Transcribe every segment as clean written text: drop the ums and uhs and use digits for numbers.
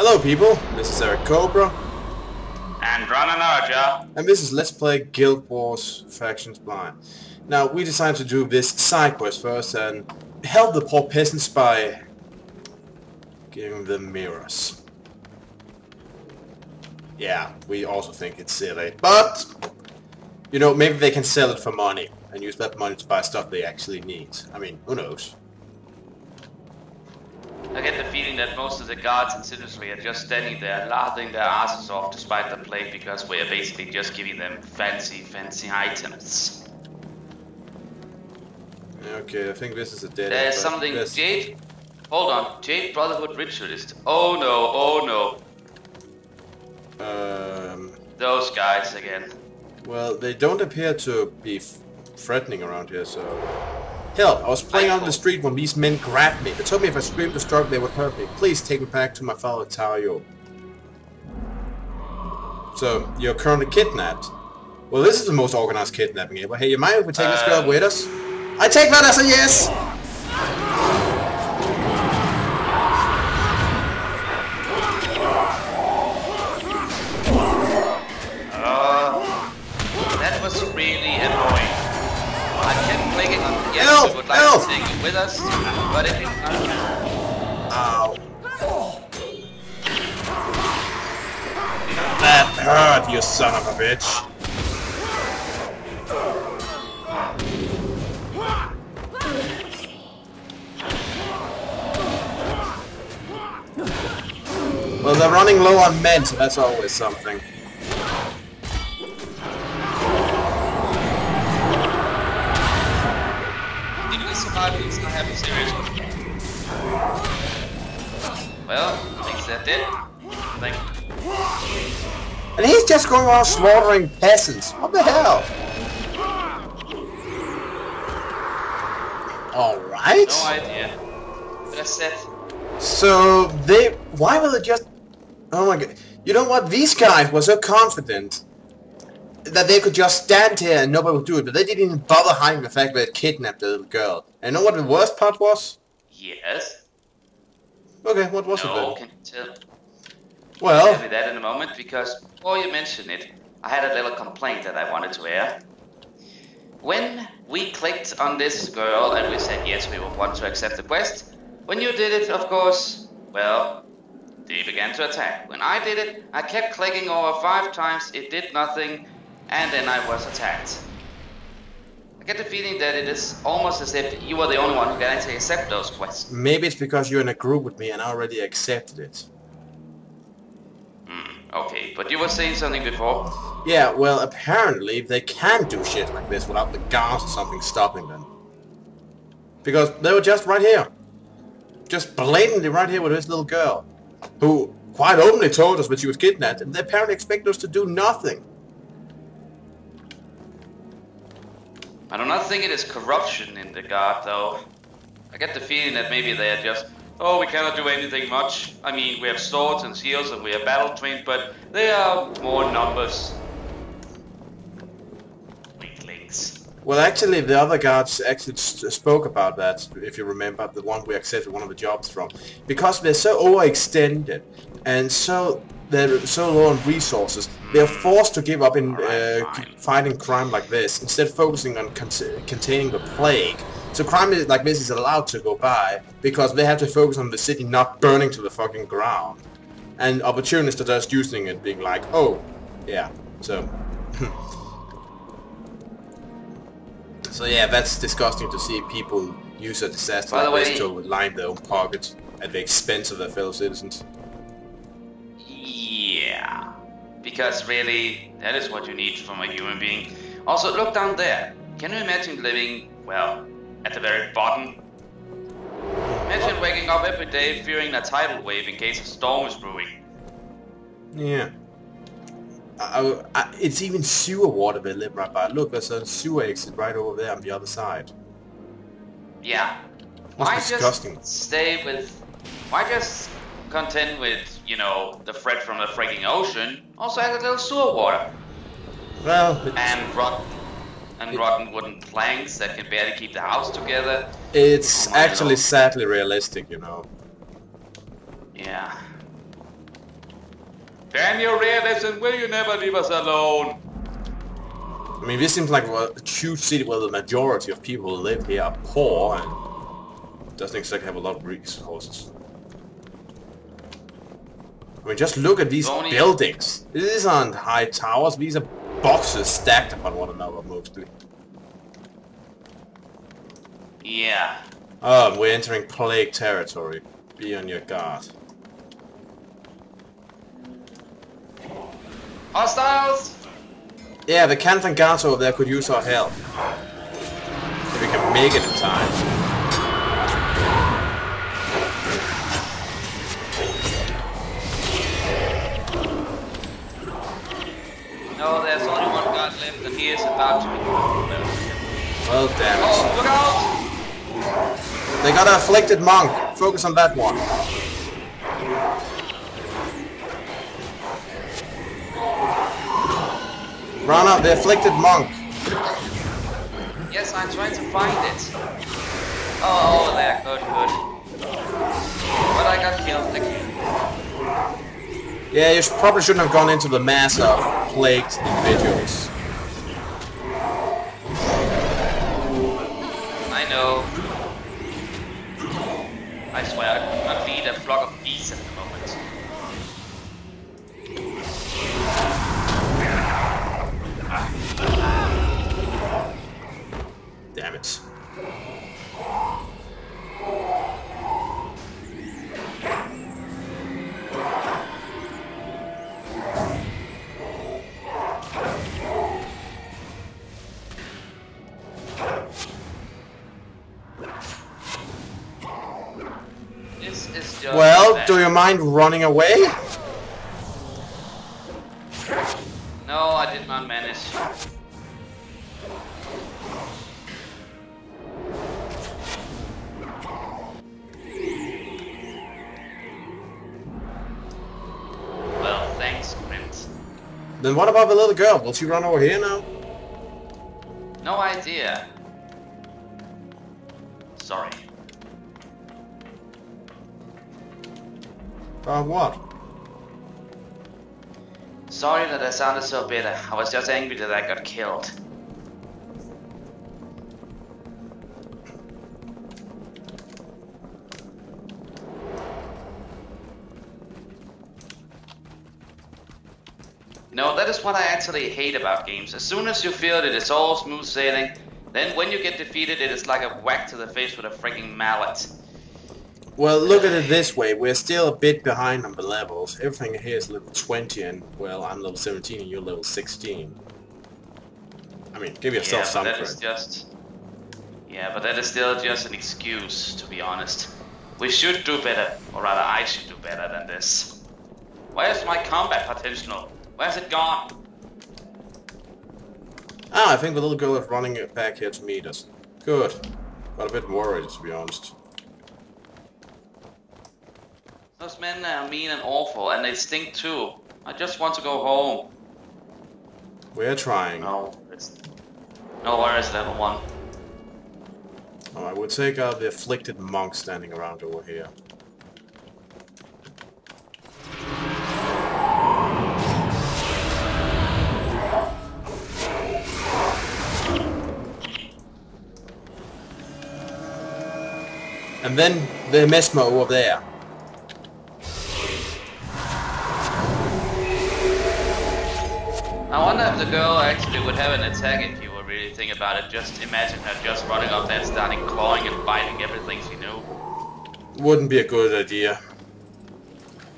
Hello people, this is Eric Cobra. And Ron and Arja. And this is Let's Play Guild Wars Factions Blind. Now, we decided to do this side quest first and help the poor peasants by giving them mirrors. Yeah, we also think it's silly, but, you know, maybe they can sell it for money and use that money to buy stuff they actually need. I mean, who knows? I get the feeling that most of the guards in Citizenry are just standing there laughing their asses off despite the plague because we are basically just giving them fancy items. Okay, I think this is a dead end. There's something... Jade? Hold on. Jade Brotherhood Ritualist. Oh no. Those guys again. Well, they don't appear to be threatening around here, so... Hell, I was playing out on the street when these men grabbed me. They told me if I screamed or struck, they would hurt me. Please take me back to my fellow Tario. So, you're currently kidnapped. Well, this is the most organized kidnapping ever. Hey, you mind if we take this girl with us? I take that as a yes! That was really annoying. I kept clicking on yes, help, we would like help. to take you with us, but it didn't. Ow. That hurt, you son of a bitch. Well, they're running low on men, so that's always something. I have a serious one. Well, thanks that did. Thank you. And he's just going around slaughtering peasants. What the hell? Alright. No idea. But I said... So, they... Why will they just... Oh my god. You know what? These guys were so confident that they could just stand here and nobody would do it, but they didn't even bother hiding the fact that they kidnapped the little girl. And you know what the worst part was? Yes. Okay, what was it No, then? can you tell? Well... Tell me that in a moment, because before you mention it, I had a little complaint that I wanted to air. When we clicked on this girl and we said yes, we would want to accept the quest, when you did it, of course, well, they began to attack. When I did it, I kept clicking over 5 times, it did nothing, and then I was attacked. I get the feeling that it is almost as if you were the only one who can actually accept those quests. Maybe it's because you're in a group with me and I already accepted it. Okay, but you were saying something before? Yeah, well, apparently they can do shit like this without the guards or something stopping them. Because they were just right here. Just blatantly right here with this little girl. Who quite openly told us that she was kidnapped, and they apparently expect us to do nothing. I do not think it is corruption in the guard, though. I get the feeling that maybe they are just, oh, we cannot do anything much. I mean, we have swords and shields and we are battle trained, but they are more numbers. Weaklings. Well, actually, the other guards actually spoke about that, if you remember, the one we accepted one of the jobs from. Because they're so overextended, and they're so low on resources, they're forced to give up in fighting crime like this, instead of focusing on containing the plague. So crime like this is allowed to go by, because they have to focus on the city not burning to the fucking ground. And opportunists are just using it, being like, oh, yeah, so... So yeah, that's disgusting to see people use a disaster like this to line their own pockets at the expense of their fellow citizens. Yeah, because really, that is what you need from a human being. Also, look down there. Can you imagine living, well, at the very bottom? Imagine waking up every day fearing a tidal wave in case a storm is brewing. Yeah. It's even sewer water they live right by. Look, there's a sewer exit right over there on the other side. Yeah. Why just stay with... Why just contend with, you know, the threat from the freaking ocean? Also has a little sewer water. Well... And rotten wooden planks that can barely keep the house together. It's actually sadly realistic, you know. Yeah. Can you really listen? Will you never leave us alone? I mean, this seems like a huge city where the majority of people who live here are poor and doesn't exactly have a lot of resources. I mean, just look at these buildings. These aren't high towers, these are boxes stacked upon one another mostly. Yeah. Oh, we're entering plague territory. Be on your guard. Hostiles! Yeah, the Canton guards over there could use our help. If we can make it in time. No, there's only one guard left and he is about to be killed. Well, damn it. Oh, look out! They got an afflicted monk. Focus on that one. Run up the afflicted monk. Yes, I'm trying to find it. Oh, over there. Good, good. But I got killed again. Yeah, you probably shouldn't have gone into the mass of plagued individuals. I know. I swear, I could not lead a flock of geese at the moment. Damn it. This is just Well, bad. do you mind running away? No, I did not manage. Well, thanks, Clint. Then what about the little girl? Will she run over here now? No idea. Sorry. What? Sorry that I sounded so bitter. I was just angry that I got killed. No, that is what I actually hate about games. As soon as you feel that it's all smooth sailing, then when you get defeated, it is like a whack to the face with a freaking mallet. Well, look at it this way. We're still a bit behind on the levels. Everything here is level 20 and, well, I'm level 17 and you're level 16. I mean, give yourself some that credit. is just... Yeah, but that is still just an excuse, to be honest. We should do better, or rather I should do better than this. Where's my combat potential? Where's it gone? Ah, I think the little girl is running back here to meet us. Good. Got a bit worried, to be honest. Those men are mean and awful, and they stink too. I just want to go home. We're trying. No, where is level 1? Alright, we'll take out the afflicted monk standing around over here. And then the Mesmer over there. I wonder if the girl actually would have an attack if you were really thinking about it. Just imagine her just running up there, starting clawing and biting everything she knew. Wouldn't be a good idea.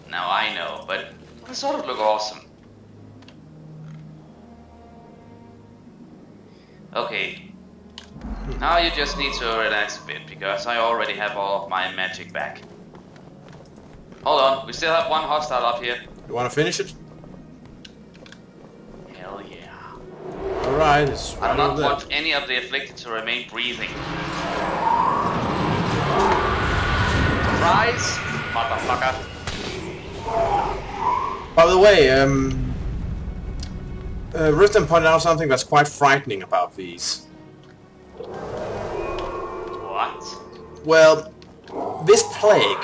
Now I know, but it would sort of look awesome. Okay. Now you just need to relax a bit, because I already have all of my magic back. Hold on, we still have one hostile up here. You want to finish it? Hell yeah. Alright, it's I right do not over there. want any of the afflicted to remain breathing. Surprise, motherfucker. By the way, Riften pointed out something that's quite frightening about these. What? Well, this plague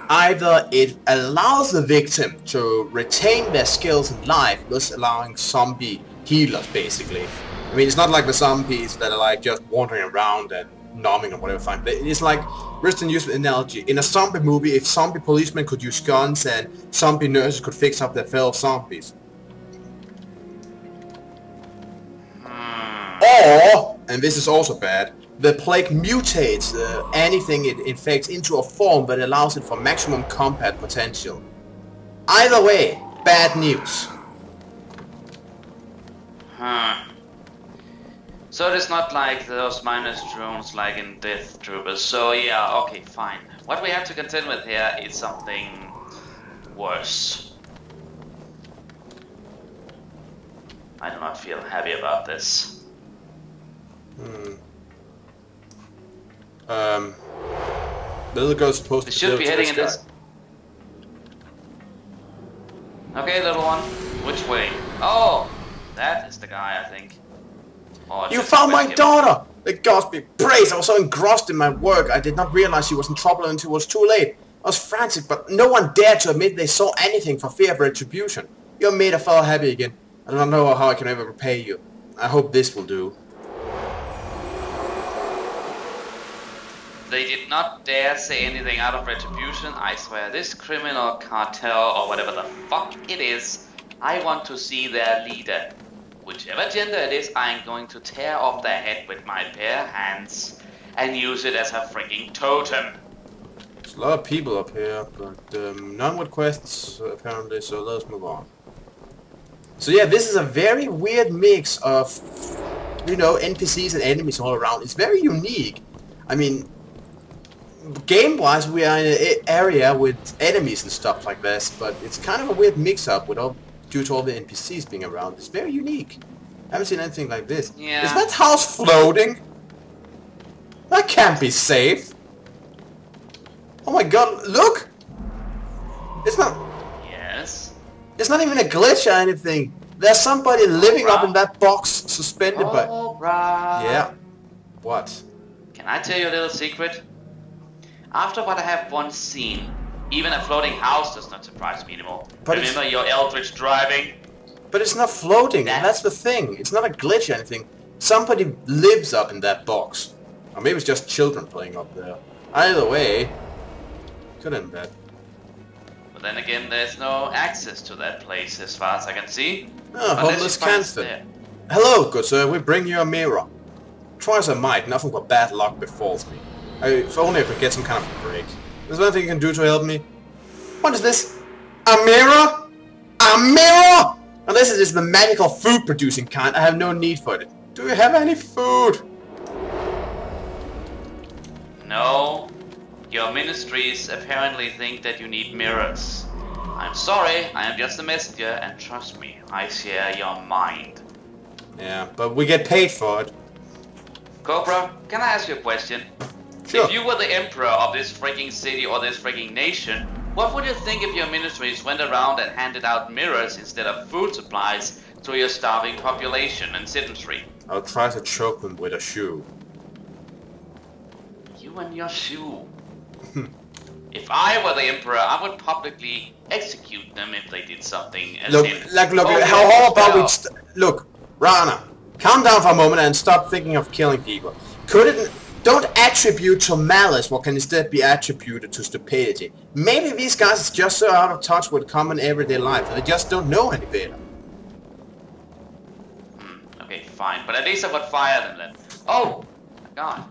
Either it allows the victim to retain their skills in life, thus allowing zombie healers, basically. I mean, it's not like the zombies that are like just wandering around and numbing or whatever. Fine. It's like, Riston used an analogy. In a zombie movie, if zombie policemen could use guns and zombie nurses could fix up their fellow zombies. Or, and this is also bad, the plague mutates anything it infects into a form that allows it for maximum combat potential. Either way, bad news. So it is not like those minus drones like in Death Troopers. So yeah, okay, fine. What we have to contend with here is something worse. I do not feel happy about this. Little girl's supposed We to should be heading in guy. this. Okay, little one. Which way? Oh, that is the guy, I think. Oh, You just found my wait him. daughter! The gods be praised! I was so engrossed in my work, I did not realize she was in trouble until it was too late. I was frantic, but no one dared to admit they saw anything for fear of retribution. You have made a fellow happy again. I do not know how I can ever repay you. I hope this will do. They did not dare say anything out of retribution. I swear, this criminal cartel or whatever the fuck it is, I want to see their leader. Whichever gender it is, I am going to tear off their head with my bare hands and use it as a freaking totem. There's a lot of people up here, but none with quests apparently, so let's move on. So yeah, this is a very weird mix of, you know, NPCs and enemies all around. It's very unique. I mean, game-wise, we are in an area with enemies and stuff like this, but it's kind of a weird mix-up with all, due to all the NPCs being around. It's very unique. I haven't seen anything like this. Yeah. Is that house floating? That can't be safe. Oh my god, look! It's not... Yes. It's not even a glitch or anything. There's somebody living up in that box, suspended by... Alright. Yeah. What? Can I tell you a little secret? After what I have once seen, even a floating house does not surprise me anymore. But Remember your Eldritch driving? But it's not floating, and that's the thing. It's not a glitch or anything. Somebody lives up in that box. Or maybe it's just children playing up there. Either way, good and bad. But then again, there's no access to that place as far as I can see. Oh, Unless homeless you find us Canston. there. Hello, good sir, we bring you a mirror. Try as I might, nothing but bad luck befalls me. If only I could get some kind of break. Is there anything you can do to help me? What is this? A mirror? A mirror? Unless it is the magical food producing kind, I have no need for it. Do you have any food? No. Your ministries apparently think that you need mirrors. I'm sorry, I am just a messenger, and trust me, I share your mind. Yeah, but we get paid for it. Cobra, can I ask you a question? Sure. If you were the emperor of this freaking city or this freaking nation, what would you think if your ministries went around and handed out mirrors instead of food supplies to your starving population and citizenry? I'll try to choke them with a shoe. You and your shoe. If I were the emperor, I would publicly execute them if they did something as Look, in, look, "Oh, how yes, about well." we look, Rana, calm down for a moment and stop thinking of killing people. Don't attribute to malice what can instead be attributed to stupidity. Maybe these guys are just so out of touch with common everyday life that they just don't know any better. Okay, fine, but at least I would fire them then. Oh, my god.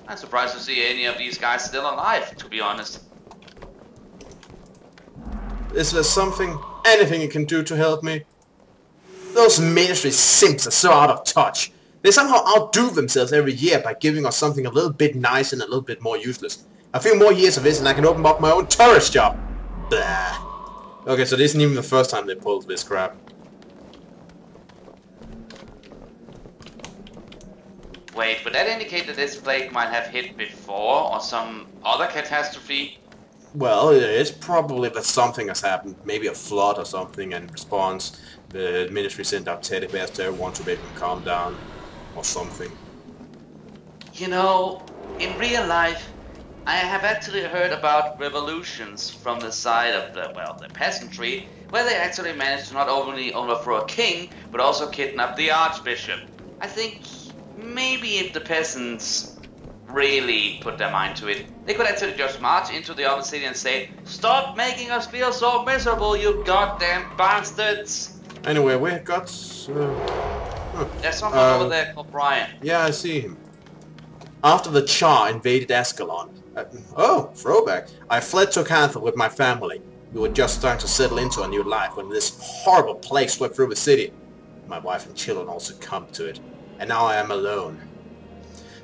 I'm surprised to see any of these guys still alive, to be honest. Is there anything you can do to help me? Those ministry simps are so out of touch. They somehow outdo themselves every year by giving us something a little bit nice and a little bit more useless. A few more years of this and I can open up my own tourist job. Blah. Okay, so this isn't even the first time they pulled this crap. Wait, would that indicate that this plague might have hit before, or some other catastrophe? Well, it's probably that something has happened. Maybe a flood or something, and in response, the ministry sent out teddy bears to everyone to make them calm down, or something. You know, in real life, I have actually heard about revolutions from the side of the peasantry, where they actually managed to not only overthrow a king, but also kidnap the archbishop. I think maybe if the peasants really put their mind to it, they could actually just march into the other city and say, "Stop making us feel so miserable, you goddamn bastards!" Anyway, we got... There's someone over there called Brian. Yeah, I see him. After the Char invaded Ascalon... oh, throwback. I fled to Canthal with my family. We were just starting to settle into a new life when this horrible plague swept through the city. My wife and children also succumbed to it. And now I am alone.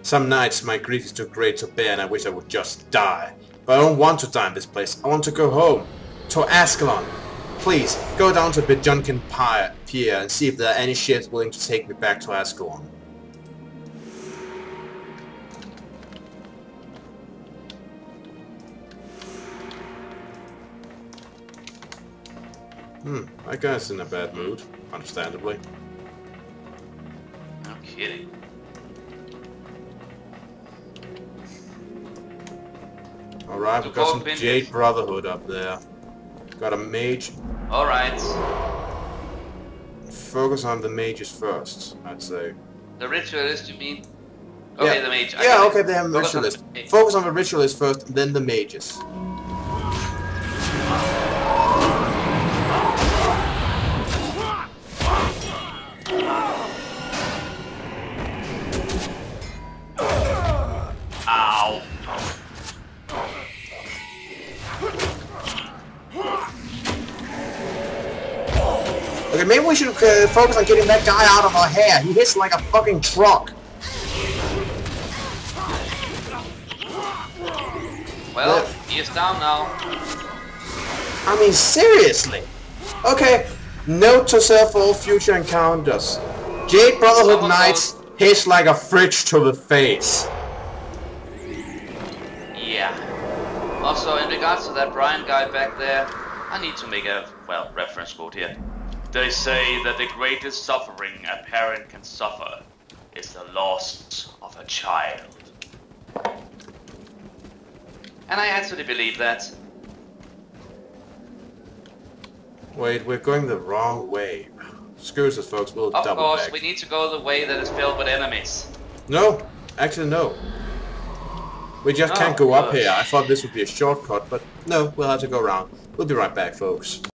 Some nights my grief is too great to bear and I wish I would just die. But I don't want to die in this place. I want to go home. To Ascalon. Please, go down to Bejunkin Pier and see if there are any ships willing to take me back to Ascalon. That guy's in a bad mood, understandably. No kidding. Alright, we've got some Jade Brotherhood up there. Got a mage. Alright. Focus on the mages first, I'd say. The ritualist, you mean? Okay, yeah. the mage. Yeah, okay, they have a ritualist. Focus on the ritualist first, then the mages. Ow. Okay, maybe we should focus on getting that guy out of our hair. He hits like a fucking truck. Well, he is down now. I mean, seriously. Okay, note to self for all future encounters. Jade Brotherhood Knights hits like a fridge to the face. Yeah. Also, in regards to that Brian guy back there, I need to make a, well, reference quote here. They say that the greatest suffering a parent can suffer is the loss of a child. And I actually believe that. Wait, we're going the wrong way. Excuse us, folks, we'll double back. Of course, we need to go the way that is filled with enemies. No, actually no. We just can't go up here. I thought this would be a shortcut, but no, we'll have to go around. We'll be right back, folks.